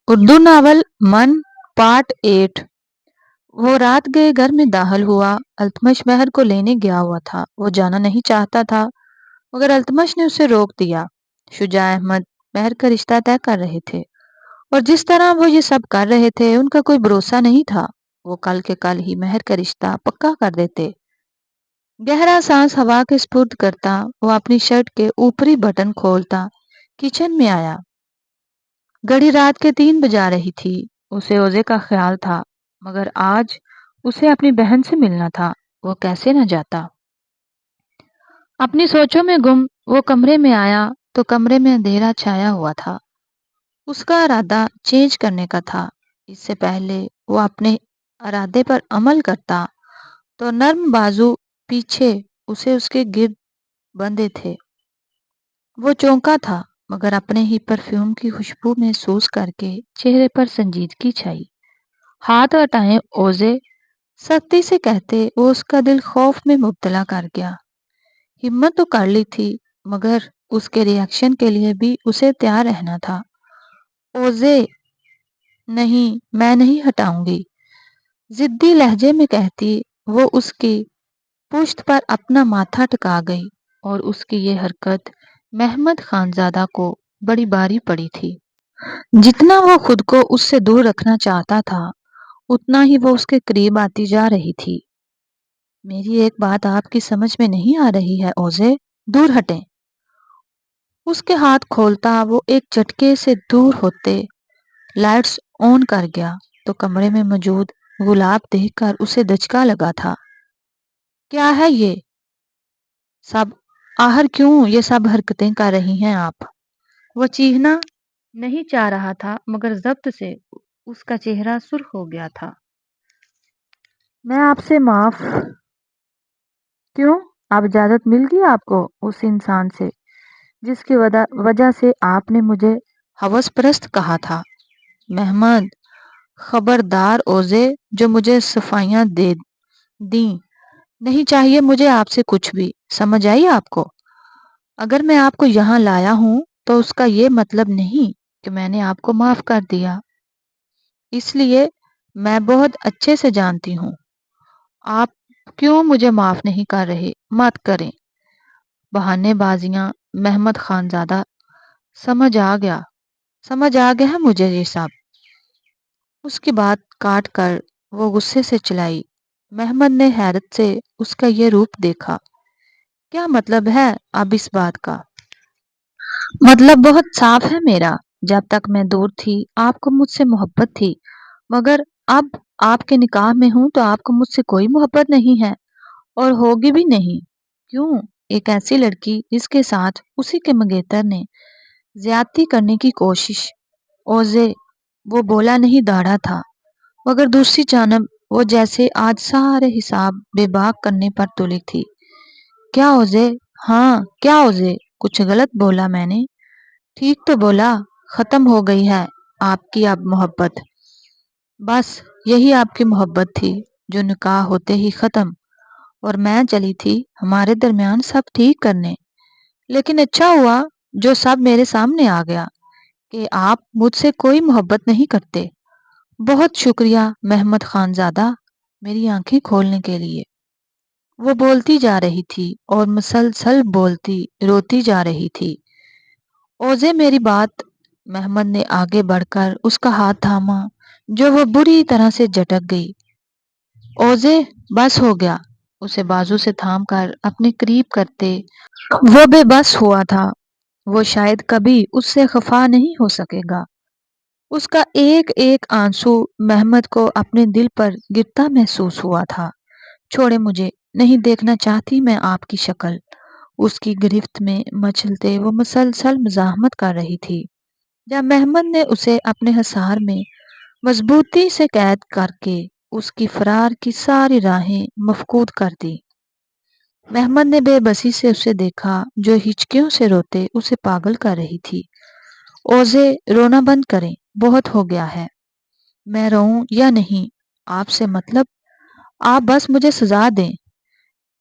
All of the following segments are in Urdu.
اردو ناول من پارٹ 8۔ وہ رات گئے گھر میں داخل ہوا۔ التمش مہر کو لینے گیا ہوا تھا۔ وہ جانا نہیں چاہتا تھا مگر التمش نے اسے روک دیا۔ شجاع احمد مہر کا رشتہ طے کر رہے تھے اور جس طرح وہ یہ سب کر رہے تھے ان کا کوئی بھروسہ نہیں تھا۔ وہ کل کے کل ہی مہر کا رشتہ پکا کر دیتے۔ گہرا سانس ہوا کے سپرد کرتا وہ اپنی شرٹ کے اوپری بٹن کھولتا کچن میں آیا۔ گھڑی رات کے 3 بجا رہی تھی۔ اسے اوزے کا خیال تھا مگر آج اسے اپنی بہن سے ملنا تھا۔ وہ کیسے نہ جاتا؟ اپنی سوچوں میں گم وہ کمرے میں آیا تو کمرے میں اندھیرا چھایا ہوا تھا۔ اس کا ارادہ چینج کرنے کا تھا۔ اس سے پہلے وہ اپنے ارادے پر عمل کرتا تو نرم بازو پیچھے اسے اس کے گرد بندھے تھے۔ وہ چونکا تھا مگر اپنے ہی پرفیوم کی خوشبو محسوس کر کے چہرے پر سنجیدگی چھائی۔ ہاتھ ہٹائیں اوزے، سختی سے کہتے وہ اس کا دل خوف میں مبتلا کر گیا۔ ہمت تو کر لی تھی مگر اس کے ری ایکشن کے لیے بھی اسے تیار رہنا تھا۔ اوزے، نہیں، میں نہیں ہٹاؤں گی، ضدی لہجے میں کہتی وہ اس کی پشت پر اپنا ماتھا ٹکا گئی اور اس کی یہ حرکت محمد خانزادہ کو بڑی بھاری پڑی تھی۔ جتنا وہ خود کو اس سے دور رکھنا چاہتا تھا اتنا ہی وہ اس کے قریب آتی جا رہی تھی۔ میری ایک بات آپ کی سمجھ میں نہیں آ رہی ہے اوزے، دور ہٹیں۔ اس کے ہاتھ کھولتا وہ ایک جھٹکے سے دور ہوتے لائٹس آن کر گیا تو کمرے میں موجود گلاب دیکھ کر اسے دھچکا لگا تھا۔ کیا ہے یہ سب؟ آخر کیوں یہ سب حرکتیں کر رہی ہیں آپ؟ وہ چیخنا نہیں چاہ رہا تھا مگر ضبط سے اس کا چہرہ سرخ ہو گیا تھا۔ میں آپ سے معاف کیوں؟ اب اجازت مل گئی آپ کو اس انسان سے جس کی وجہ سے آپ نے مجھے ہوس پرست کہا تھا۔ محمد، خبردار اوزے، جو مجھے صفائیاں دے دیں، نہیں چاہیے مجھے آپ سے کچھ بھی، سمجھ آئی آپ کو؟ اگر میں آپ کو یہاں لایا ہوں تو اس کا یہ مطلب نہیں کہ میں نے آپ کو معاف کر دیا۔ اس لیے میں بہت اچھے سے جانتی ہوں آپ کیوں مجھے معاف نہیں کر رہے۔ مت کریں بہانے بازیاں محمد خانزادہ، سمجھ آ گیا ہے مجھے یہ سب۔ اس کی بات کاٹ کر وہ غصے سے چلائی۔ محمد نے حیرت سے اس کا یہ روپ دیکھا۔ کیا مطلب ہے اب اس بات کا؟ مطلب بہت صاف ہے میرا۔ جب تک میں دور تھی آپ کو مجھ سے محبت تھی مگر اب آپ کے نکاح میں ہوں تو آپ کو مجھ سے کوئی محبت نہیں ہے اور ہوگی بھی نہیں۔ کیوں؟ ایک ایسی لڑکی جس کے ساتھ اسی کے منگیتر نے زیادتی کرنے کی کوشش۔ اوزے، وہ بولا نہیں داڑھا تھا مگر دوسری جانب وہ جیسے آج سارے حساب بے باک کرنے پر تلی تھی۔ کیا اوزے؟ ہاں کیا اوزے؟ کچھ غلط بولا میں نے؟ ٹھیک تو بولا۔ ختم ہو گئی ہے آپ کی اب محبت۔ بس یہی آپ کی محبت تھی جو نکاح ہوتے ہی ختم، اور میں چلی تھی ہمارے درمیان سب ٹھیک کرنے۔ لیکن اچھا ہوا جو سب میرے سامنے آ گیا کہ آپ مجھ سے کوئی محبت نہیں کرتے۔ بہت شکریہ محمد خانزادہ میری آنکھیں کھولنے کے لیے۔ وہ بولتی جا رہی تھی اور مسلسل بولتی روتی جا رہی تھی۔ اوزے میری بات۔ محمد نے آگے بڑھ کر اس کا ہاتھ تھاما جو وہ بری طرح سے جھٹک گئی۔ اوزے، بس ہو گیا۔ اسے بازو سے تھام کر اپنے قریب کرتے وہ بے بس ہوا تھا۔ وہ شاید کبھی اس سے خفا نہیں ہو سکے گا۔ اس کا ایک ایک آنسو محمد کو اپنے دل پر گرتا محسوس ہوا تھا۔ چھوڑے مجھے، نہیں دیکھنا چاہتی میں آپ کی شکل۔ اس کی گرفت میں مچلتے وہ مسلسل مزاحمت کر رہی تھی۔ جب محمد نے اسے اپنے حصار میں مضبوطی سے قید کر کے اس کی فرار کی ساری راہیں مفقود کر دی۔ محمد نے بے بسی سے اسے دیکھا جو ہچکیوں سے روتے اسے پاگل کر رہی تھی۔ اوزے، رونا بند کریں، بہت ہو گیا ہے۔ میں روؤں یا نہیں آپ سے مطلب، آپ بس مجھے سزا دیں۔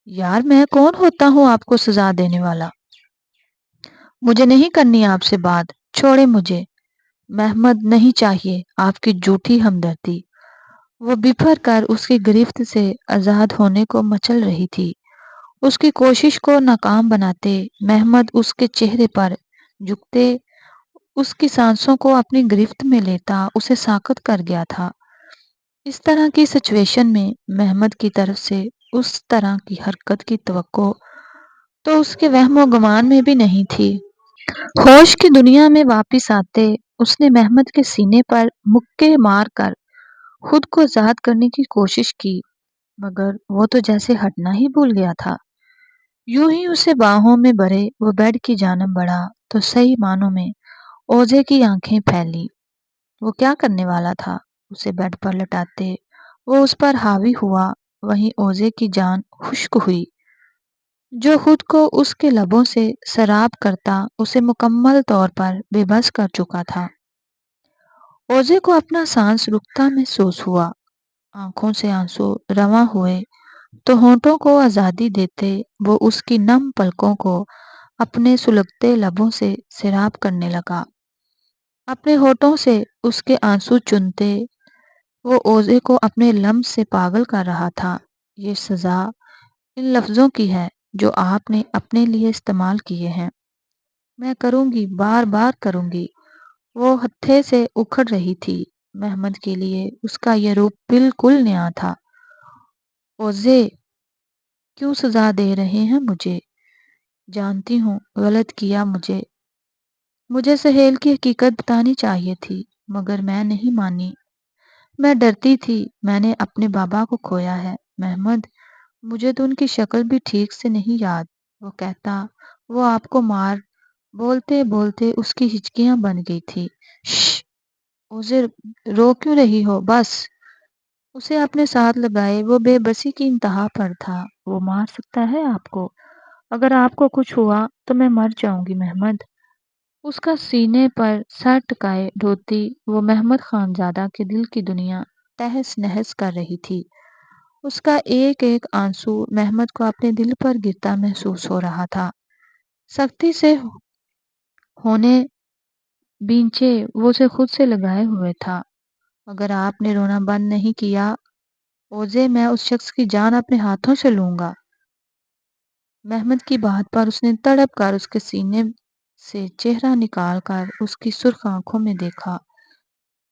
یار میں کون ہوتا ہوں آپ کو سزا دینے والا؟ مجھے نہیں کرنی آپ سے بات، چھوڑے مجھے۔ محمد نہیں چاہیے آپ کی جھوٹی ہمدردی۔ وہ بفر کر اس کی گرفت سے آزاد ہونے کو مچل رہی تھی۔ اس کی کوشش کو ناکام بناتے محمد اس کے چہرے پر جھکتے اس کی سانسوں کو اپنی گرفت میں لیتا اسے ساکت کر گیا تھا۔ اس طرح کی سچویشن میں محمد کی طرف سے اس طرح کی حرکت کی توقع تو اس کے وہم و گمان میں بھی نہیں تھی۔ ہوش کی دنیا میں واپس آتے اس نے محمد کے سینے پر مکے مار کر خود کو آزاد کرنے کی کوشش کی، مگر وہ تو جیسے ہٹنا ہی بھول گیا تھا۔ یوں ہی اسے باہوں میں بھرے وہ بیڈ کی جانب بڑھا تو صحیح معنوں میں اوزے کی آنکھیں پھیلی۔ وہ کیا کرنے والا تھا؟ اسے بیڈ پر لٹاتے وہ اس پر حاوی ہوا، وہیں اوزے کی جان خشک ہوئی جو خود کو اس کے لبوں سے سراب کرتا اسے مکمل طور پر بے بس کر چکا تھا۔ اوزے کو اپنا سانس رکتا محسوس ہوا، آنکھوں سے آنسو رواں ہوئے تو ہونٹوں کو آزادی دیتے وہ اس کی نم پلکوں کو اپنے سلگتے لبوں سے سیراب کرنے لگا۔ اپنے ہونٹوں سے اس کے آنسو چنتے وہ اوزے کو اپنے لمس سے پاگل کر رہا تھا۔ یہ سزا ان لفظوں کی ہے جو آپ نے اپنے لیے استعمال کیے ہیں۔ میں کروں گی، بار بار کروں گی۔ وہ ہتھے سے اکھڑ رہی تھی۔ محمد کے لیے اس کا یہ روپ بالکل نیا تھا۔ اوزے کیوں سزا دے رہے ہیں مجھے؟ جانتی ہوں غلط کیا مجھے سہیل کی حقیقت بتانی چاہیے تھی، مگر میں نہیں مانی۔ میں ڈرتی تھی، میں نے اپنے بابا کو کھویا ہے۔ محمد مجھے تو ان کی شکل بھی ٹھیک سے نہیں یاد۔ وہ کہتا وہ آپ کو مار بولتے بولتے اس کی ہچکیاں بن گئی تھی۔ شش اوزے رو کیوں رہی ہو؟ بس اسے اپنے ساتھ لگائے وہ بے بسی کی انتہا پر تھا۔ وہ مار سکتا ہے آپ کو؟ اگر آپ کو کچھ ہوا تو میں مر جاؤں گی محمد۔ اس کا سینے پر سر ٹکائے دھوتی وہ محمد خانزادہ کے دل کی دنیا تہس نہس کر رہی تھی۔ اس کا ایک ایک آنسو محمد کو اپنے دل پر گرتا محسوس ہو رہا تھا۔ سختی سے ہونے بینچے وہ اسے خود سے لگائے ہوئے تھا۔ اگر آپ نے رونا بند نہیں کیا اوزے میں اس شخص کی جان اپنے ہاتھوں سے لوں گا۔ محمد کی بات پر اس نے تڑپ کر اس کے سینے سے چہرہ نکال کر اس کی سرخ آنکھوں میں دیکھا،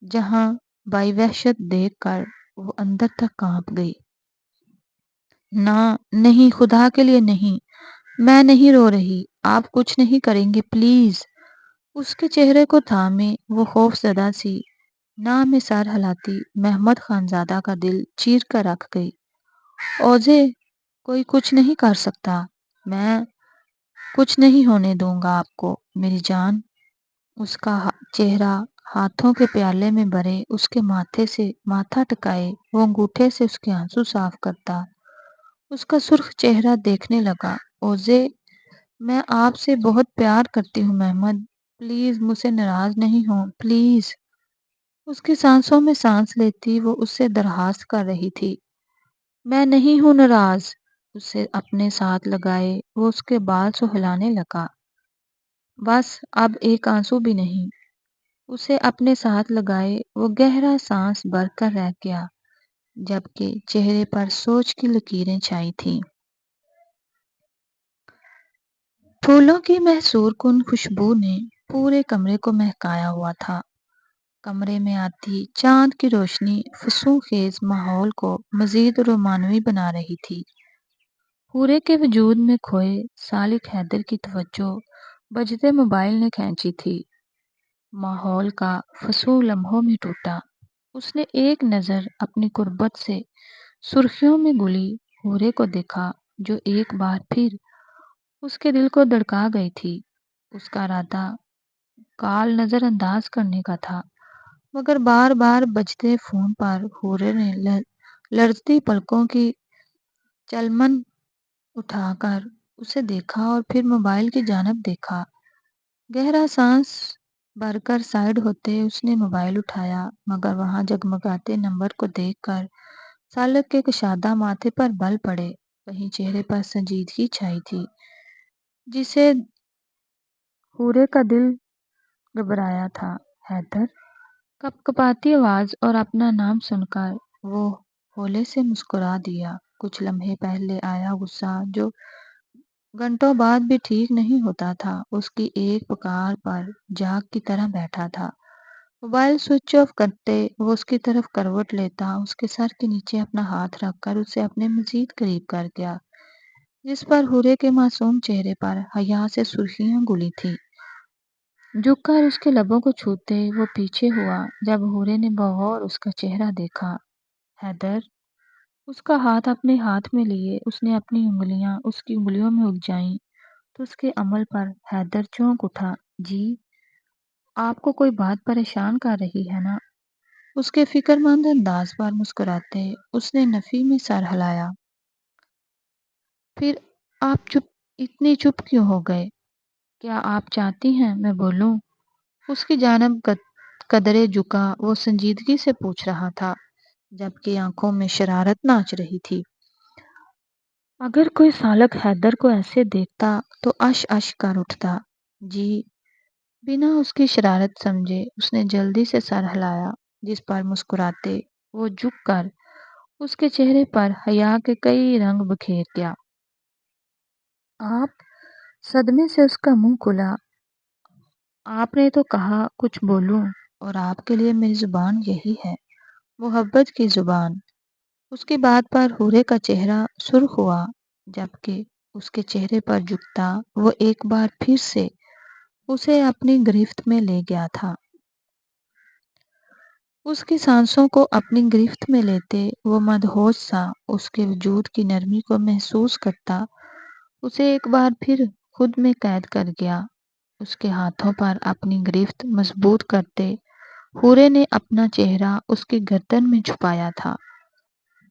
جہاں بائی وحشت دیکھ کر وہ اندر تک کانپ گئی۔ نہ نہیں، خدا کے لیے نہیں، میں نہیں رو رہی، آپ کچھ نہیں کریں گے پلیز۔ اس کے چہرے کو تھامے وہ خوف زدہ سی نہ میں سر ہلاتی محمد خانزادہ کا دل چیر کر رکھ گئی۔ اوزے کوئی کچھ نہیں کر سکتا، میں کچھ نہیں ہونے دوں گا آپ کو میری جان۔ اس کا چہرہ ہاتھوں کے پیالے میں بھرے اس کے ماتھے سے ماتھا ٹکائے وہ انگوٹھے سے اس کے آنسو صاف کرتا اس کا سرخ چہرہ دیکھنے لگا۔ اوزے میں آپ سے بہت پیار کرتی ہوں محمد، پلیز مجھ سے ناراض نہیں ہوں پلیز۔ اس کی سانسوں میں سانس لیتی وہ اس سے درخواست کر رہی تھی۔ میں نہیں ہوں ناراض۔ اسے اپنے ساتھ لگائے وہ اس کے بال سہلانے لگا۔ بس اب ایک آنسو بھی نہیں۔ اسے اپنے ساتھ لگائے وہ گہرا سانس بھر کر رہ گیا، جبکہ چہرے پر سوچ کی لکیریں چھائی تھیں۔ پھولوں کی محصور کن خوشبو نے پورے کمرے کو مہکایا ہوا تھا۔ کمرے میں آتی چاند کی روشنی فسوں خیز ماحول کو مزید رومانوی بنا رہی تھی۔ پورے کے وجود میں کھوئے سالک حیدر کی توجہ بجتے موبائل نے کھینچی تھی۔ ماحول کا فسوں لمحوں میں ٹوٹا۔ اس نے ایک نظر اپنی قربت سے سرخیوں میں گلی حورے کو دیکھا جو ایک بار پھر اس کے دل کو دھڑکا گئی تھی۔ اس کا ارادہ کال نظر انداز کرنے کا تھا، مگر بار بار بجتے فون پر حورے نے لرزتی پلکوں کی چلمن اٹھا کر اسے دیکھا اور پھر موبائل کی جانب دیکھا۔ گہرا سانس بھر کر سائیڈ ہوتے اس نے موبائل اٹھایا، مگر وہاں جگمگاتے نمبر کو دیکھ کر سالک کے کشادہ ماتھے پر بل پڑے، وہیں چہرے پر سنجیدگی چھائی تھی جسے حورے کا دل گھبرایا تھا۔ حیدر کپکپاتی آواز اور اپنا نام سن کر وہ ہولے سے مسکرا دیا۔ کچھ لمحے پہلے آیا غصہ جو گھنٹوں بعد بھی ٹھیک نہیں ہوتا تھا، اس کی ایک پکار پر جاگ کی طرح بیٹھا تھا۔ موبائل سوئچ آف کرتے وہ اس کی طرف کروٹ لیتا، اس کے سر کے نیچے اپنا ہاتھ رکھ کر اسے اپنے مزید قریب کر گیا، جس پر حورے کے معصوم چہرے پر حیا سے سرخیاں گلی تھی۔ جھک کر اس کے لبوں کو چھوتے وہ پیچھے ہوا جب حورے نے بغور اس کا چہرہ دیکھا۔ حیدر اس کا ہاتھ اپنے ہاتھ میں لیے اس نے اپنی انگلیاں اس کی انگلیوں میں الجھائیں تو اس کے عمل پر حیدر چونک اٹھا۔ جی، آپ کو کوئی بات پریشان کر رہی ہے نا؟ اس کے فکر مند انداز پر مسکراتے اس نے نفی میں سر ہلایا۔ پھر آپ اتنی چپ کیوں ہو گئے؟ کیا آپ چاہتی ہیں میں بولوں؟ اس کی جانب قدرے جھکا وہ سنجیدگی سے پوچھ رہا تھا، جبکہ آنکھوں میں شرارت ناچ رہی تھی۔ اگر کوئی سالک حیدر کو ایسے دیکھتا تو اش اش کر اٹھتا۔ جی، بنا اس کی شرارت سمجھے اس نے جلدی سے سر ہلایا، جس پر مسکراتے وہ جھک کر اس کے چہرے پر حیا کے کئی رنگ بکھیر گیا۔ آپ صدمے سے اس کا منہ کھلا۔ آپ نے تو کہا کچھ بولوں، اور آپ کے لیے میری زبان یہی ہے، محبت کی زبان۔ اس کی بات پر حورے کا چہرہ سرخ ہوا، جبکہ اس کے چہرے پر جھکتا وہ ایک بار پھر سے اسے اپنی گرفت میں لے گیا تھا۔ اس کی سانسوں کو اپنی گرفت میں لیتے وہ مدہوش سا اس کے وجود کی نرمی کو محسوس کرتا اسے ایک بار پھر خود میں قید کر گیا۔ اس کے ہاتھوں پر اپنی گرفت مضبوط کرتے حورے نے اپنا چہرہ اس کی گردن میں چھپایا تھا۔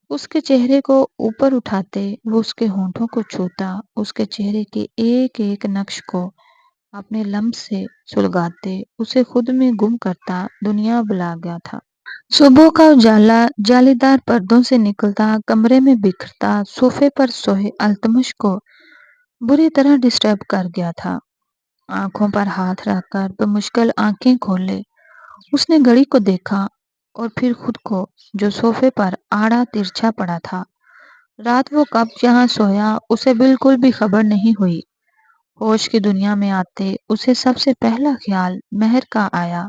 اس کے چہرے کو اوپر اٹھاتے وہ اس کے ہونٹوں کو چھوتا، اس کے چہرے کے ایک ایک نقش کو اپنے لمس سے سلگاتے اسے خود میں گم کرتا دنیا بھلا گیا تھا۔ صبح کا اجالا جالی دار پردوں سے نکلتا کمرے میں بکھرتا صوفے پر سوئے التمش کو بری طرح ڈسٹرب کر گیا تھا۔ آنکھوں پر ہاتھ رکھ کر بمشکل آنکھیں کھولے اس نے گھڑی کو دیکھا اور پھر خود کو جو صوفے پر آڑا ترچھا پڑا تھا۔ رات وہ کب یہاں سویا اسے بالکل بھی خبر نہیں ہوئی۔ ہوش کی دنیا میں آتے اسے سب سے پہلا خیال مہر کا آیا،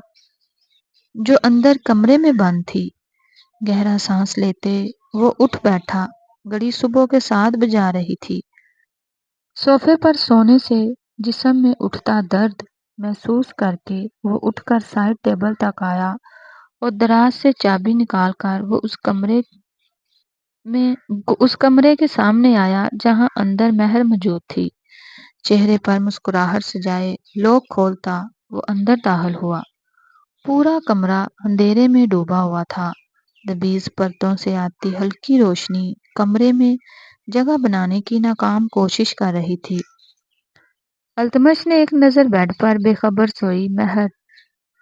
جو اندر کمرے میں بند تھی۔ گہرا سانس لیتے وہ اٹھ بیٹھا، گھڑی صبح کے 7 بجا رہی تھی۔ صوفے پر سونے سے جسم میں اٹھتا درد محسوس کر کے وہ اٹھ کر سائڈ ٹیبل تک آیا اور دراز سے چابی نکال کر وہ اس کمرے کے سامنے آیا جہاں اندر مہر موجود تھی۔ چہرے پر مسکراہٹ سجائے لوک کھولتا وہ اندر داخل ہوا۔ پورا کمرہ اندھیرے میں ڈوبا ہوا تھا۔ دبیز پردوں سے آتی ہلکی روشنی کمرے میں جگہ بنانے کی ناکام کوشش کر رہی تھی۔ التمش نے ایک نظر بیڈ پر بے خبر سوئی مہر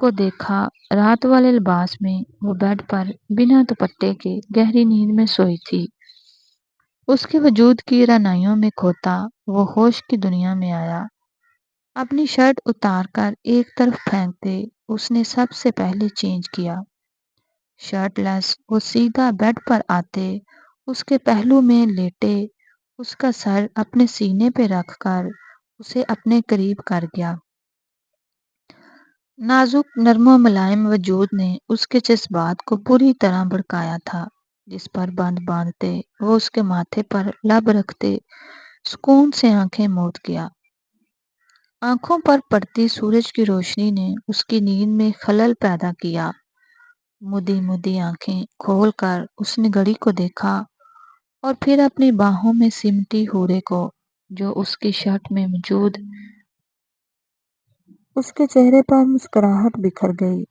کو دیکھا۔ رات والے لباس میں وہ بیڈ پر بنا دوپٹے کے گہری نیند میں سوئی تھی۔ اس کے وجود کی رعنائیوں میں کھوتا وہ ہوش کی دنیا میں آیا۔ اپنی شرٹ اتار کر ایک طرف پھینکتے اس نے سب سے پہلے چینج کیا۔ شرٹ لیس وہ سیدھا بیڈ پر آتے اس کے پہلو میں لیٹے اس کا سر اپنے سینے پہ رکھ کر اسے اپنے قریب کر گیا۔ نازک نرم و ملائم وجود نے اس کے جذبات کو پوری طرح بھڑکایا تھا، جس پر بند باندھتے وہ اس کے ماتھے پر لب رکھتے سکون سے آنکھیں موند گیا۔ آنکھوں پر پڑتی سورج کی روشنی نے اس کی نیند میں خلل پیدا کیا۔ مدی مدی آنکھیں کھول کر اس نے گھڑی کو دیکھا اور پھر اپنی باہوں میں سمٹی حورے کو جو اس کی شرٹ میں موجود۔ اس کے چہرے پر مسکراہٹ بکھر گئی۔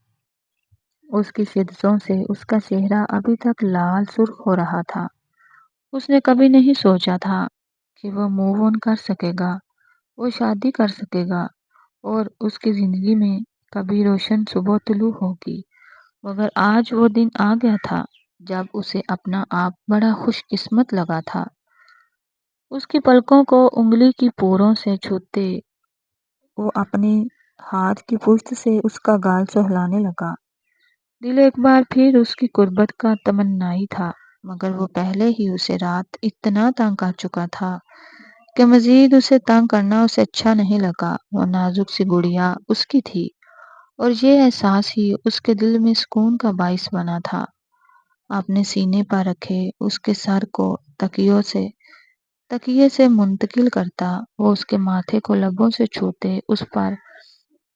اس کی شدتوں سے اس کا چہرہ ابھی تک لال سرخ ہو رہا تھا۔ اس نے کبھی نہیں سوچا تھا کہ وہ موو آن کر سکے گا، وہ شادی کر سکے گا اور اس کی زندگی میں کبھی روشن صبح طلوع ہوگی، مگر آج وہ دن آ گیا تھا جب اسے اپنا آپ بڑا خوش قسمت لگا تھا۔ اس کی پلکوں کو انگلی کی پوروں سے چھوتے وہ اپنی ہاتھ کی پشت سے اس کا گال سہلانے لگا۔ دل ایک بار پھر اس کی قربت کا تمنائی تھا، مگر وہ پہلے ہی اسے رات اتنا تنگ کر چکا تھا کہ مزید اسے تنگ کرنا اسے اچھا نہیں لگا۔ وہ نازک سی گڑیا اس کی تھی، اور یہ احساس ہی اس کے دل میں سکون کا باعث بنا تھا۔ اپنے سینے پر رکھے اس کے سر کو تکیے سے منتقل کرتا، وہ اس کے ماتھے کو لبوں سے چھوتے، اس پر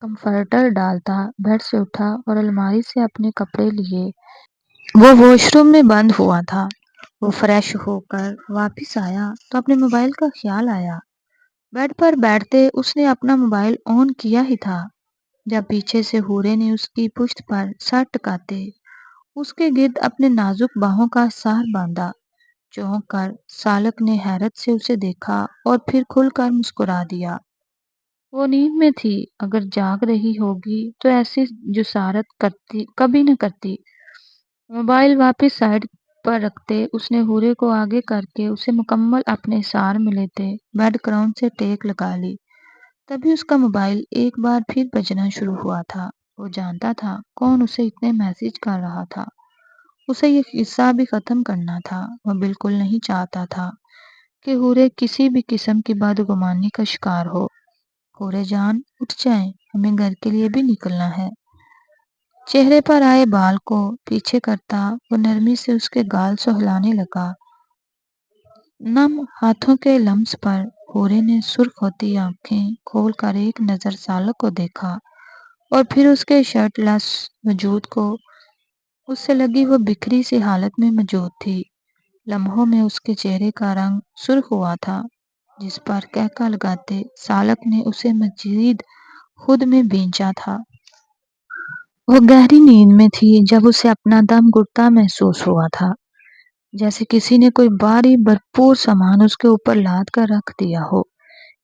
کمفرٹر ڈالتا، بیڈ سے اٹھا اور الماری سے اپنے کپڑے لیے وہ واش روم میں بند ہوا تھا۔ وہ فریش ہو کر واپس آیا تو اپنے موبائل کا خیال آیا۔ بیڈ پر بیٹھتے اس نے اپنا موبائل آن کیا ہی تھا جب پیچھے سے حورے نے اس کی پشت پر سر ٹکاتے اس کے گرد اپنے نازک باہوں کا سہر باندھا۔ چونک کر سالک نے حیرت سے اسے دیکھا اور پھر کھل کر مسکرا دیا۔ وہ نیند میں تھی، اگر جاگ رہی ہوگی تو ایسی جسارت کبھی نہ کرتی۔ موبائل واپس سائیڈ پر رکھتے اس نے حورے کو آگے کر کے اسے مکمل اپنے سار میں لیتے بیڈ کراؤن سے ٹیک لگا لی۔ تبھی اس کا موبائل ایک بار پھر بجنا شروع ہوا تھا۔ وہ جانتا تھا کون اسے اتنے میسج کر رہا تھا۔ اسے یہ قصہ بھی ختم کرنا تھا۔ وہ بالکل نہیں چاہتا تھا کہ حورے کسی بھی قسم کی بدگمانی کا شکار ہو۔ حورے جان اٹھ جائیں، ہمیں گھر کے لیے بھی نکلنا ہے۔ چہرے پر آئے بال کو پیچھے کرتا وہ نرمی سے اس کے گال سہلانے لگا۔ نم ہاتھوں کے لمس پر حورے نے سرخ ہوتی آنکھیں کھول کر ایک نظر سالک کو دیکھا اور پھر اس کے شرٹ لیس وجود کو۔ اس سے لگی وہ بکھری سی حالت میں موجود تھی۔ لمحوں میں اس کے چہرے کا رنگ سرخ ہوا تھا، جس پر کہکا لگاتے سالک نے اسے مزید خود میں بھینچا تھا۔ وہ گہری نیند میں تھی جب اسے اپنا دم گھٹتا محسوس ہوا تھا، جیسے کسی نے کوئی بھاری بھرپور سامان اس کے اوپر لاد کر رکھ دیا ہو۔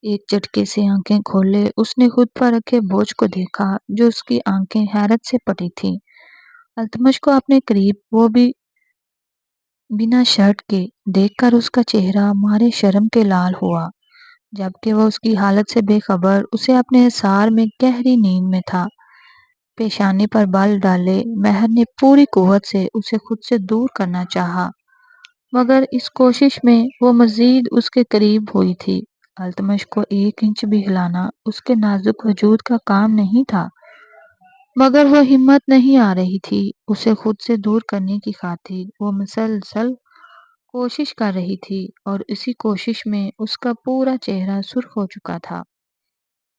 ایک جھٹکے سے آنکھیں کھولے اس نے خود پر رکھے بوجھ کو دیکھا جو اس کی آنکھیں حیرت سے پٹی تھیں۔ التمش کو اپنے قریب، وہ بھی بنا شرٹ کے، دیکھ کر اس کا چہرہ مارے شرم کے لال ہوا، جبکہ وہ اس کی حالت سے بے خبر اسے اپنے حصار میں گہری نیند میں تھا۔ پیشانی پر بال ڈالے مہر نے پوری قوت سے اسے خود سے دور کرنا چاہا، مگر اس کوشش میں وہ مزید اس کے قریب ہوئی تھی۔ التمش کو ایک انچ بھی ہلانا اس کے نازک وجود کا کام نہیں تھا، مگر وہ ہمت نہیں آ رہی تھی۔ اسے خود سے دور کرنے کی خاطر وہ مسلسل کوشش کر رہی تھی، اور اسی کوشش میں اس کا پورا چہرہ سرخ ہو چکا تھا،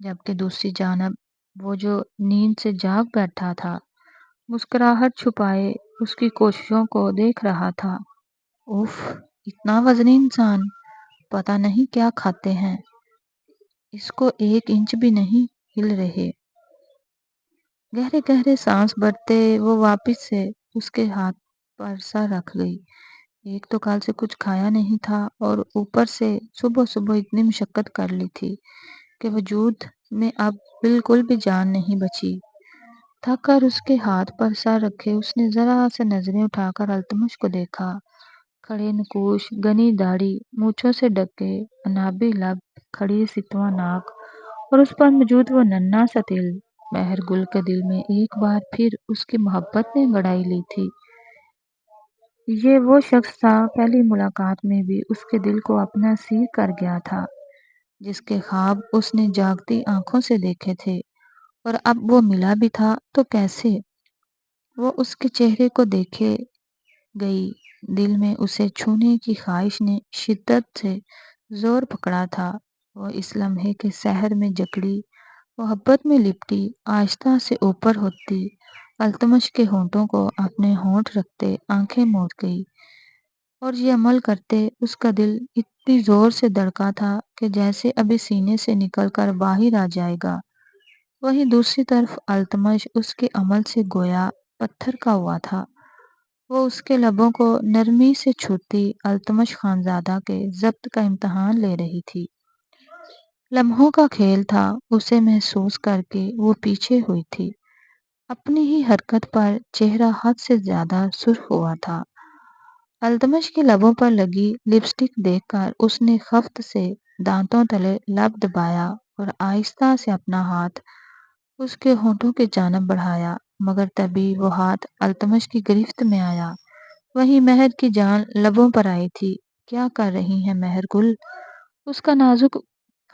جبکہ دوسری جانب وہ جو نیند سے جاگ بیٹھا تھا مسکراہٹ چھپائے اس کی کوششوں کو دیکھ رہا تھا۔ اف، اتنا وزنی انسان، پتہ نہیں کیا کھاتے ہیں، اس کو ایک انچ بھی نہیں ہل رہے۔ گہرے گہرے سانس بھرتے وہ واپس سے اس کے ہاتھ پر سر رکھ گئی۔ ایک تو کل سے کچھ کھایا نہیں تھا اور اوپر سے صبح صبح اتنی مشقت کر لی تھی کہ وجود میں اب بالکل بھی جان نہیں بچی۔ تھک کر اس کے ہاتھ پر سر رکھے اس نے ذرا سے نظریں اٹھا کر التمش کو دیکھا۔ کھڑے نکوش، گھنی داڑھی، مونچھوں سے ڈھکے انابی لب، کھڑی ستواں ناک اور اس پر موجود وہ ننھا سا دل۔ مہر گل کے دل میں ایک بار پھر اس کی محبت نے انگڑائی لی تھی۔ یہ وہ شخص تھا پہلی ملاقات میں بھی اس کے دل کو اپنا اسیر کر گیا تھا، جس کے خواب اس نے جاگتی آنکھوں سے دیکھے تھے، اور اب وہ ملا بھی تھا تو کیسے؟ وہ اس کے چہرے کو دیکھے گئی، دل میں اسے چھونے کی خواہش نے شدت سے زور پکڑا تھا۔ وہ اس لمحے کے سحر میں جکڑی، محبت میں لپٹی، آہستہ سے اوپر ہوتی، التمش کے ہونٹوں کو اپنے ہونٹ رکھتے آنکھیں موڑ گئی، اور یہ عمل کرتے اس کا دل اتنی زور سے دھڑکا تھا کہ جیسے ابھی سینے سے نکل کر باہر آ جائے گا۔ وہیں دوسری طرف التمش اس کے عمل سے گویا پتھر کا ہوا تھا۔ وہ اس کے لبوں کو نرمی سے چھوتی التمش خانزادہ کے ضبط کا امتحان لے رہی تھی۔ لمحوں کا کھیل تھا، اسے محسوس کر کے وہ پیچھے ہوئی تھی۔ اپنی ہی حرکت پر چہرہ حد سے زیادہ سرخ ہوا تھا۔ التمش کے لبوں پر لگی لپسٹک دیکھ کر اس نے خفت سے دانتوں تلے لب دبایا اور آہستہ سے اپنا ہاتھ اس کے ہونٹوں کی جانب بڑھایا، مگر تبھی وہ ہاتھ التمش کی گرفت میں آیا۔ وہیں مہر کی جان لبوں پر آئی تھی۔ کیا کر رہی ہیں مہر گل؟ اس کا نازک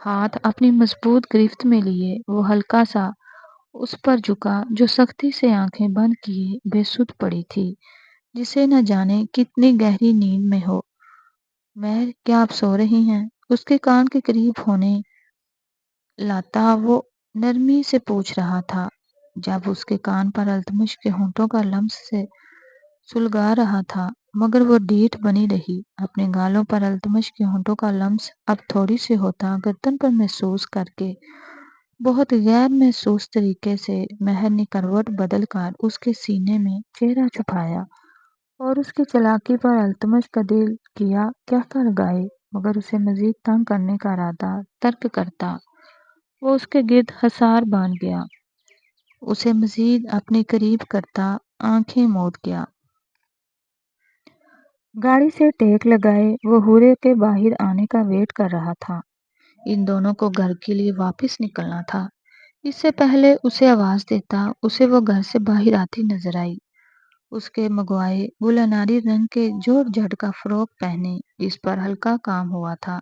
ہاتھ اپنی مضبوط گرفت میں لیے وہ ہلکا سا اس پر جھکا، جو سختی سے آنکھیں بند کیے بے سدھ پڑی تھی، جسے نہ جانے کتنی گہری نیند میں ہو۔ مہر، کیا آپ سو رہی ہیں؟ اس کے کان کے قریب ہونے لاتا وہ نرمی سے پوچھ رہا تھا۔ جب اس کے کان پر التمش کے ہونٹوں کا لمس سے سلگا رہا تھا، مگر وہ ڈیٹھ بنی رہی۔ اپنے گالوں پر التمش کے ہونٹوں کا لمس اب تھوڑی سی ہوتا گردن پر محسوس کر کے بہت غیر محسوس طریقے سے مہر نے کروٹ بدل کر اس کے سینے میں چہرہ چھپایا اور اس کی چالاکی پر التمش کا دل کیا کہہ لگائے، مگر اسے مزید تنگ کرنے کا ارادہ ترک کرتا وہ اس کے گرد حصار باندھ گیا، اسے مزید اپنے قریب کرتا آنکھیں موند گیا۔ گاڑی سے ٹیک لگائے وہ حورے کے باہر آنے کا ویٹ کر رہا تھا۔ ان دونوں کو گھر کے لیے واپس نکلنا تھا۔ اس سے پہلے اسے آواز دیتا اسے وہ گھر سے باہر آتی نظر آئی۔ اس کے منگوائے گل اناری رنگ کے جوڑ جھڑ کا فراک پہنے، جس پر ہلکا کام ہوا تھا،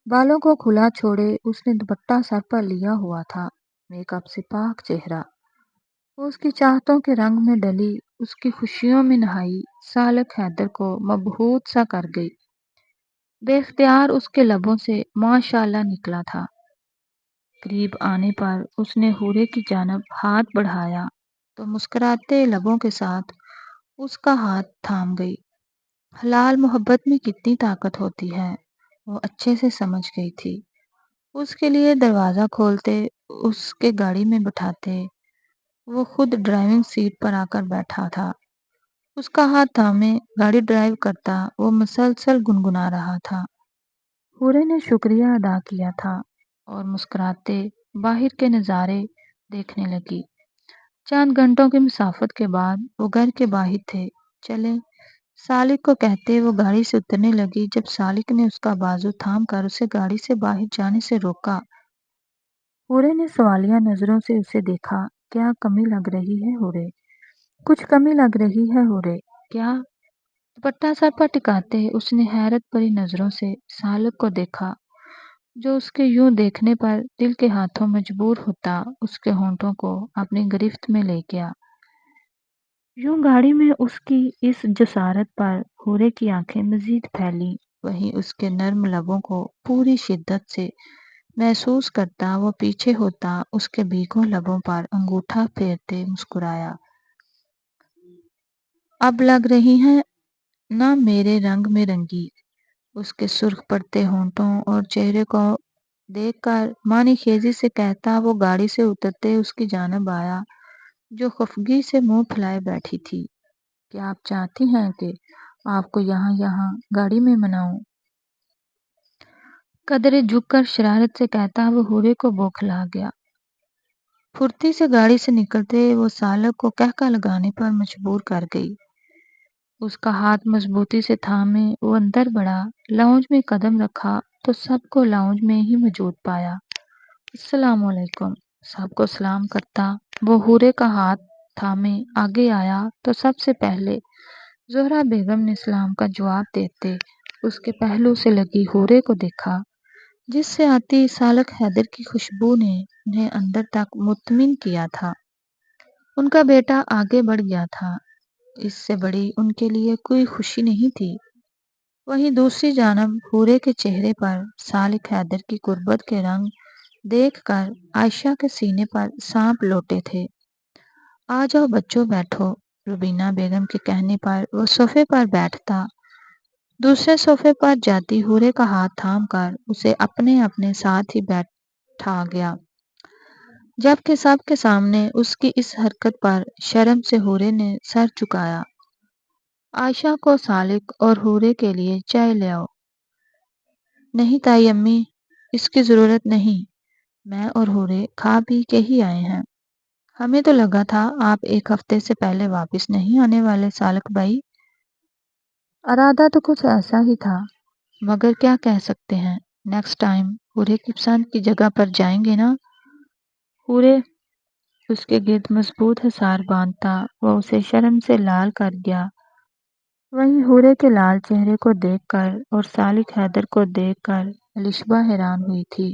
بالوں کو کھلا چھوڑے اس نے دوپٹہ سر پر لیا ہوا تھا، میک اپ سے پاک چہرہ۔ وہ اس کی چاہتوں کے رنگ میں ڈلی، اس کی خوشیوں میں نہائی، سالک حیدر کو مبہوت سا کر گئی۔ بے اختیار اس کے لبوں سے ماشاء اللہ نکلا تھا۔ قریب آنے پر اس نے حورے کی جانب ہاتھ بڑھایا تو مسکراتے لبوں کے ساتھ اس کا ہاتھ تھام گئی۔ حلال محبت میں کتنی طاقت ہوتی ہے، وہ اچھے سے سمجھ گئی تھی۔ اس کے لیے دروازہ کھولتے، اس کے گاڑی میں بٹھاتے، وہ خود ڈرائیونگ سیٹ پر آ کر بیٹھا تھا۔ اس کا ہاتھ تھامے گاڑی ڈرائیو کرتا وہ مسلسل گنگنا رہا تھا۔ حورے نے شکریہ ادا کیا تھا اور مسکراتے باہر کے نظارے دیکھنے لگی۔ چند گھنٹوں کی مسافت کے بعد وہ گھر کے باہر تھے۔ چلے، سالک کو کہتے وہ گاڑی سے اترنے لگی، جب سالک نے اس کا بازو تھام کر اسے گاڑی سے باہر جانے سے روکا۔ حورے نے سوالیہ نظروں سے اسے دیکھا۔ کیا کمی لگ رہی ہے حورے؟ کچھ کمی لگ رہی ہے حورے؟ کیا؟ دوپٹہ سر پر ٹکاتے اس نے حیرت بھری نظروں سے سالک کو دیکھا، جو اس کے یوں دیکھنے پر دل کے ہاتھوں مجبور ہوتا اس کے ہونٹوں کو اپنی گرفت میں لے گیا۔ یوں گاڑی میں اس کی اس جسارت پر حورے کی آنکھیں مزید پھیلیں، وہیں اس کے نرم لبوں کو پوری شدت سے محسوس کرتا وہ پیچھے ہوتا اس کے بھیگوں لبوں پر انگوٹھا پھیرتے مسکرایا۔ اب لگ رہی ہیں نہ میرے رنگ میں رنگی۔ اس کے سرخ پڑتے ہونٹوں اور چہرے کو دیکھ کر معنی خیزی سے کہتا وہ گاڑی سے اترتے اس کی جانب آیا، جو خفگی سے منہ پھیلائے بیٹھی تھی۔ کیا آپ چاہتی ہیں کہ آپ کو یہاں گاڑی میں مناؤں؟ قدرے جھک کر شرارت سے کہتا وہ حورے کو بوکھلا گیا۔ پھرتی سے گاڑی سے نکلتے وہ سالک کو کہکہ لگانے پر مجبور کر گئی۔ اس کا ہاتھ مضبوطی سے تھامے وہ اندر بڑھا، لاؤنج میں قدم رکھا تو سب کو لاؤنج میں ہی موجود پایا۔ السلام علیکم۔ سب کو سلام کرتا وہ حورے کا ہاتھ تھامے آگے آیا تو سب سے پہلے زہرا بیگم نے سلام کا جواب دیتے اس کے پہلو سے لگی حورے کو دیکھا، جس سے آتی سالک حیدر کی خوشبو نے انہیں اندر تک مطمئن کیا تھا۔ ان کا بیٹا آگے بڑھ گیا تھا، اس سے بڑی ان کے لیے کوئی خوشی نہیں تھی۔ وہیں دوسری جانب حورے کے چہرے پر سالک حیدر کی قربت کے رنگ دیکھ کر عائشہ کے سینے پر سانپ لوٹے تھے۔ آ جاؤ بچوں بیٹھو۔ روبینہ بیگم کے کہنے پر وہ صوفے پر بیٹھتا، دوسرے صوفے پر جاتی حورے کا ہاتھ تھام کر اسے اپنے ساتھ ہی بیٹھا گیا، جبکہ سب کے سامنے اس کی اس حرکت پر شرم سے حورے نے سر جھکایا۔ عائشہ کو سالک اور حورے کے لیے چائے لے آؤ۔ نہیں تائی امی، اس کی ضرورت نہیں، میں اور حورے کھا پی کے ہی آئے ہیں۔ ہمیں تو لگا تھا آپ ایک ہفتے سے پہلے واپس نہیں آنے والے سالک بھائی۔ ارادہ تو کچھ ایسا ہی تھا، مگر کیا کہہ سکتے ہیں، نیکسٹ ٹائم حورے کی پسند کی جگہ پر جائیں گے نا۔ حورے اس کے گرد مضبوط حصار باندھتا وہ اسے شرم سے لال کر گیا۔ وہیں حورے کے لال چہرے کو دیکھ کر اور سالک حیدر کو دیکھ کر الشبہ حیران ہوئی تھی۔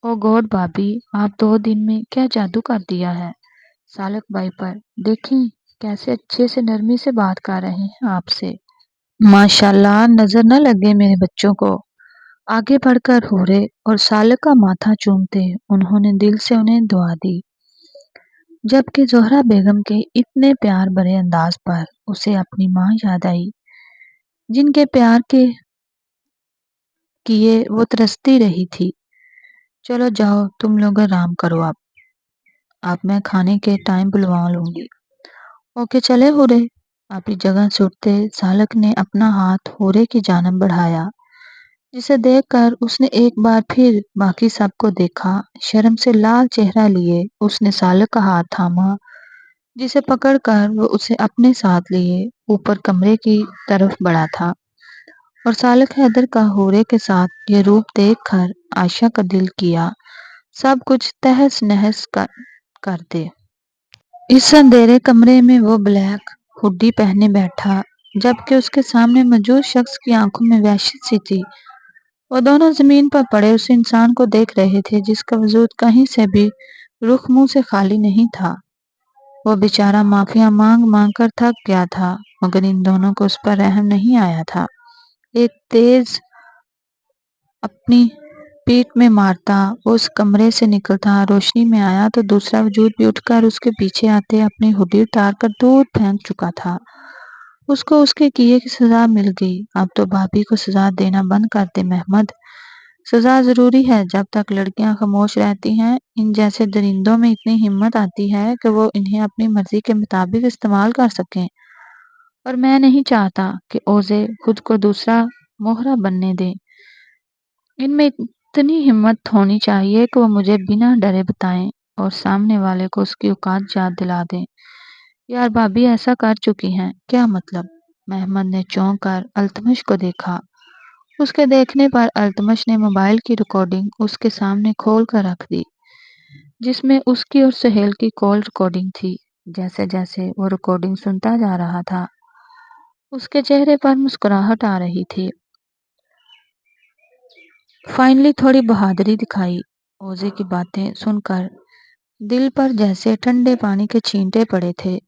او گوڈ بھابی، آپ 2 دن میں کیا جادو کر دیا ہے سالک بھائی پر؟ دیکھیں کیسے اچھے سے نرمی سے بات کر رہے ہیں آپ سے۔ ماشاءاللہ، نظر نہ لگے میرے بچوں کو۔ آگے بڑھ کر حورے اور سالک کا ماتھا چومتے انہوں نے دل سے انہیں دعا دی، جبکہ زہرا بیگم کے اتنے پیار بھرے انداز پر اسے اپنی ماں یاد آئی، جن کے پیار کے کیے وہ ترستی رہی تھی۔ چلو جاؤ تم لوگ آرام کرو، اب میں کھانے کے ٹائم بلوا لوں گی۔ اوکے چلے حورے۔ اپنی جگہ سے اٹھتے سالک نے اپنا ہاتھ حورے کی جانب بڑھایا، جسے دیکھ کر اس نے ایک بار پھر باقی سب کو دیکھا۔ شرم سے لال چہرہ لیے اس نے سالک کا ہاتھ تھاما، جسے پکڑ کر وہ اسے اپنے ساتھ لیے اوپر کمرے کی طرف بڑھا تھا، اور سالک حیدر کا حورے کے ساتھ یہ روپ دیکھ کر عائشہ کا دل کیا سب کچھ تہس نہس کر دے۔ اس اندھیرے کمرے میں وہ بلیک ہوڈی پہنے بیٹھا، جبکہ اس کے سامنے موجود شخص کی آنکھوں میں وحشت سی تھی۔ وہ دونوں زمین پر پڑے اس انسان کو دیکھ رہے تھے جس کا وجود کہیں سے بھی رخ منہ سے خالی نہیں تھا۔ وہ بیچارہ معافیا مانگ مانگ کر تھک گیا تھا، مگر ان دونوں کو اس پر رحم نہیں آیا تھا۔ ایک تیز اپنی پیٹھ میں مارتا وہ اس کمرے سے نکلتا، روشنی میں آیا تو دوسرا وجود بھی اٹھ کر اس کے پیچھے آتے اپنی ہوڈی اتار کر دور پھینک چکا تھا۔ اس کو اس کے کیے کی سزا مل گئی۔ اب تو بھابھی کو سزا دینا بند کر دے محمد۔ سزا ضروری ہے جب تک لڑکیاں خاموش رہتی ہیں۔ ان جیسے درندوں میں اتنی ہمت آتی ہے کہ وہ انہیں اپنی مرضی کے مطابق استعمال کر سکیں، اور میں نہیں چاہتا کہ اوزے خود کو دوسرا موہرا بننے دیں۔ ان میں اتنی ہمت ہونی چاہیے کہ وہ مجھے بنا ڈرے بتائیں اور سامنے والے کو اس کی اوقات یاد دلا دیں۔ یار بھابھی ایسا کر چکی ہیں، کیا مطلب؟ محمد نے چونک کر التمش کو دیکھا۔ اس کے دیکھنے پر التمش نے موبائل کی ریکارڈنگ اس کے سامنے کھول کر رکھ دی، جس میں اس کی اور سہیل کی کال ریکارڈنگ تھی۔ جیسے جیسے وہ ریکارڈنگ سنتا جا رہا تھا، اس کے چہرے پر مسکراہٹ آ رہی تھی۔ فائنلی تھوڑی بہادری دکھائی۔ اوزے کی باتیں سن کر دل پر جیسے ٹھنڈے پانی کے چھینٹے پڑے تھے۔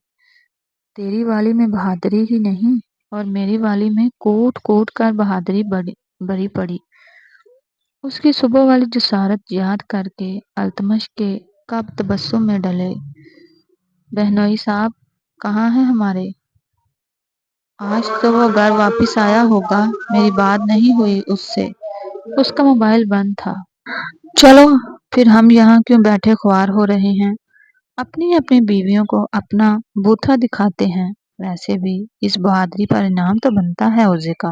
تیری والی میں بہادری ہی نہیں اور میری والی میں کوٹ کوٹ کر بہادری بھری پڑی۔ اس کی صبح والی جسارت یاد کر کے التمش کے کب تبسم میں ڈلے۔ بہنوئی صاحب کہاں ہیں ہمارے؟ آج تو وہ گھر واپس آیا ہوگا، میری بات نہیں ہوئی اس سے، اس کا موبائل بند تھا۔ چلو پھر ہم یہاں کیوں بیٹھے خوار ہو رہے ہیں، اپنی اپنی بیویوں کو اپنا بوتھا دکھاتے ہیں۔ ویسے بھی اس بہادری پر انعام تو بنتا ہے اوزے کا۔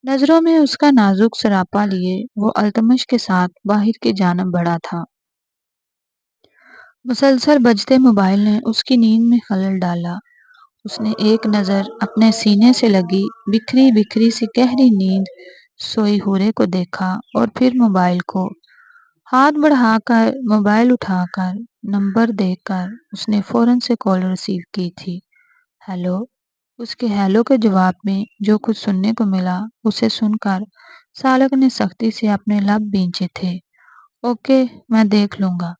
نظروں میں اس کا نازک سراپا لیے وہ التمش کے ساتھ باہر کی جانب بڑھا تھا۔ مسلسل بجتے موبائل نے اس کی نیند میں خلل ڈالا۔ اس نے ایک نظر اپنے سینے سے لگی بکھری بکھری سی گہری نیند سوئی حورے کو دیکھا، اور پھر موبائل کو ہاتھ بڑھا کر موبائل اٹھا کر نمبر دیکھ کر اس نے فوراً سے کال ریسیو کی تھی۔ ہیلو۔ اس کے ہیلو کے جواب میں جو کچھ سننے کو ملا اسے سن کر سالک نے سختی سے اپنے لب بھینچے تھے۔ اوکے میں دیکھ لوں گا،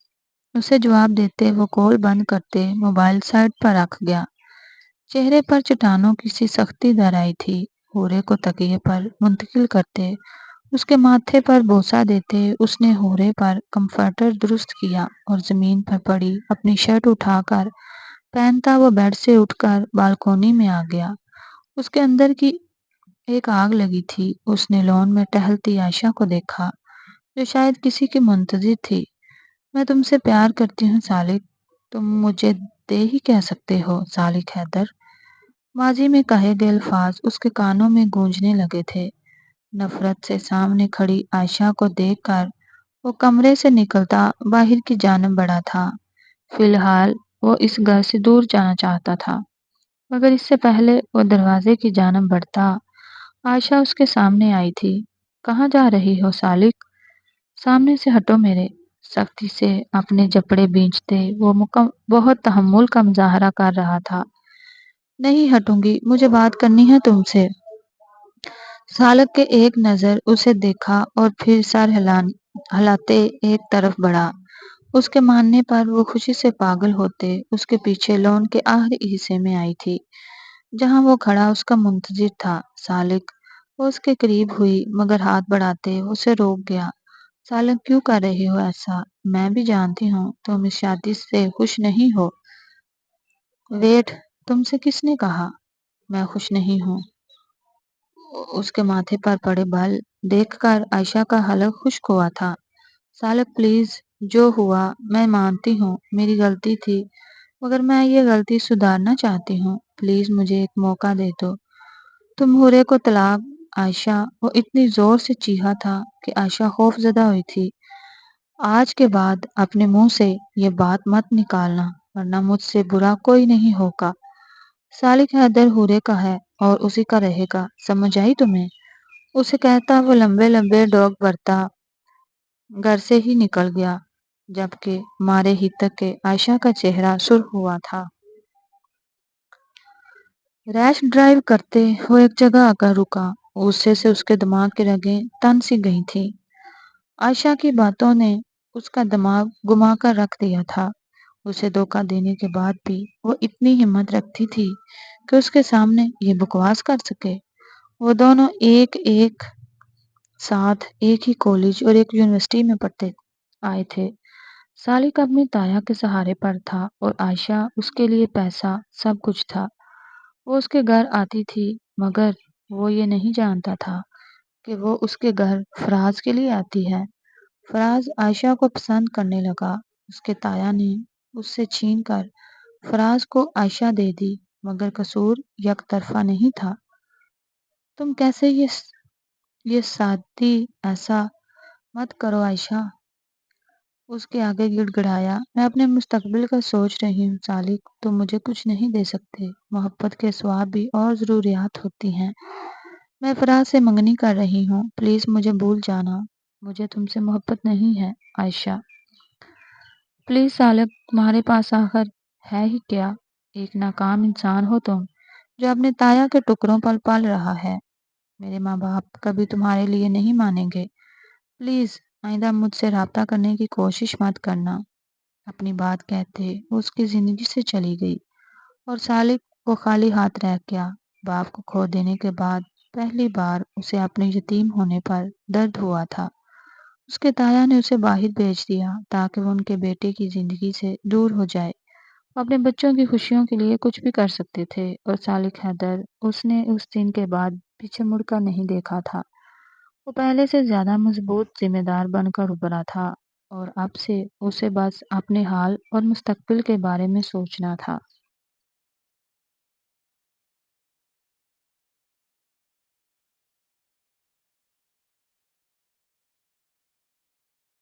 اسے جواب دیتے وہ کال بند کرتے موبائل سائڈ پر رکھ گیا۔ چہرے پر چٹانوں کی سی سختی در آئی تھی۔ حورے کو تکیے پر منتقل کرتے اس کے ماتھے پر بوسہ دیتے اس نے حورے پر کمفرٹر درست کیا اور زمین پر پڑی اپنی شرٹ اٹھا کر پہنتا وہ بیڈ سے اٹھ کر بالکونی میں آ گیا۔ اس کے اندر کی ایک آگ لگی تھی۔ اس نے لان میں ٹہلتی عائشہ کو دیکھا جو شاید کسی کی منتظر تھی۔ میں تم سے پیار کرتی ہوں سالک، تم مجھے دے ہی کہہ سکتے ہو سالک حیدر۔ ماضی میں کہے گئے الفاظ اس کے کانوں میں گونجنے لگے تھے۔ نفرت سے سامنے کھڑی عائشہ کو دیکھ کر وہ کمرے سے نکلتا باہر کی جانب بڑھا تھا۔ فی الحال وہ اس گھر سے دور جانا چاہتا تھا، مگر اس سے پہلے وہ دروازے کی جانب بڑھتا عائشہ اس کے سامنے آئی تھی۔ کہاں جا رہی ہو سالک؟ سامنے سے ہٹو میرے، سختی سے اپنے جبڑے بھینچتے وہ بہت تحمل کا مظاہرہ کر رہا تھا۔ نہیں ہٹوں گی، مجھے بات کرنی ہے تم سے۔ سالک کے ایک نظر اسے دیکھا اور پھر سر ہلاتے ایک طرف بڑھا۔ اس کے ماننے پر وہ خوشی سے پاگل ہوتے اس کے پیچھے لون کے آخری حصے میں آئی تھی جہاں وہ کھڑا اس کا منتظر تھا۔ سالک وہ اس کے قریب ہوئی مگر ہاتھ بڑھاتے اسے روک گیا۔ سالک کیوں کر رہی ہو ایسا؟ میں بھی جانتی ہوں تم اس شادی سے خوش نہیں ہو۔ ویٹ، تم سے کس نے کہا میں خوش نہیں ہوں؟ اس کے ماتھے پر پڑے بال دیکھ کر عائشہ کا حلق خشک ہوا تھا۔ سالک پلیز، جو ہوا میں مانتی ہوں میری غلطی تھی مگر میں یہ غلطی سدھارنا چاہتی ہوں۔ پلیز مجھے ایک موقع دے دو۔ تم حورے کو طلاق۔ عائشہ، وہ اتنی زور سے چیخا تھا کہ عائشہ خوف زدہ ہوئی تھی۔ آج کے بعد اپنے منہ سے یہ بات مت نکالنا ورنہ مجھ سے برا کوئی نہیں ہوگا۔ سالک حیدر حورے کا ہے اور اسی کا رہے گا، سمجھ آئی تمہیں؟ اسے کہتا وہ لمبے لمبے ڈوگ برتا گھر سے ہی نکل گیا جبکہ مارے ہی تک کے عائشہ کا چہرہ سرخ ہوا تھا۔ ریش ڈرائیو کرتے وہ ایک جگہ آ کر رکا۔ غصے سے اس کے دماغ کی رگیں تن سی گئی تھی۔ عائشہ کی باتوں نے اس کا دماغ گما کر رکھ دیا تھا۔ اسے دھوکہ دینے کے بعد بھی وہ اتنی ہمت رکھتی تھی کہ اس کے سامنے یہ بکواس کر سکے۔ وہ دونوں ایک ساتھ ایک ہی کالج اور ایک یونیورسٹی میں پڑھتے آئے تھے۔ سالک اپنی تایا کے سہارے پر تھا اور عائشہ اس کے لیے پیسہ سب کچھ تھا۔ وہ اس کے گھر آتی تھی مگر وہ یہ نہیں جانتا تھا کہ وہ اس کے گھر فراز کے لیے آتی ہے۔ فراز عائشہ کو پسند کرنے لگا۔ اس کے تایا نے اس سے چھین کر فراز کو عائشہ دے دی مگر قصور یک طرفہ نہیں تھا۔ تم کیسے یہ سادی ایسا مت کرو عائشہ، اس کے آگے گڑ گڑایا۔ میں اپنے مستقبل کا سوچ رہی ہوں سالک، تم مجھے کچھ نہیں دے سکتے۔ محبت کے سوا بھی اور ضروریات ہوتی ہیں۔ میں فراز سے منگنی کر رہی ہوں، پلیز مجھے بھول جانا۔ مجھے تم سے محبت نہیں ہے عائشہ۔ پلیز سالک، تمہارے پاس آخر ہے ہی کیا؟ ایک ناکام انسان ہو تم جو اپنے تایا کے ٹکڑوں پر پل رہا ہے۔ میرے ماں باپ کبھی تمہارے لیے نہیں مانیں گے۔ پلیز آئندہ مجھ سے رابطہ کرنے کی کوشش مت کرنا۔ اپنی بات کہتے وہ اس کی زندگی سے چلی گئی اور سالک وہ خالی ہاتھ رہ گیا۔ باپ کو کھو دینے کے بعد پہلی بار اسے اپنے یتیم ہونے پر درد ہوا تھا۔ اس کے تایا نے اسے باہر بھیج دیا تاکہ وہ ان کے بیٹے کی زندگی سے دور ہو جائے۔ وہ اپنے بچوں کی خوشیوں کے لیے کچھ بھی کر سکتے تھے اور سالک حیدر اس نے اس دن کے بعد پیچھے مڑ کر نہیں دیکھا تھا۔ وہ پہلے سے زیادہ مضبوط ذمہ دار بن کر ابھرا تھا اور اب سے اسے بس اپنے حال اور مستقبل کے بارے میں سوچنا تھا۔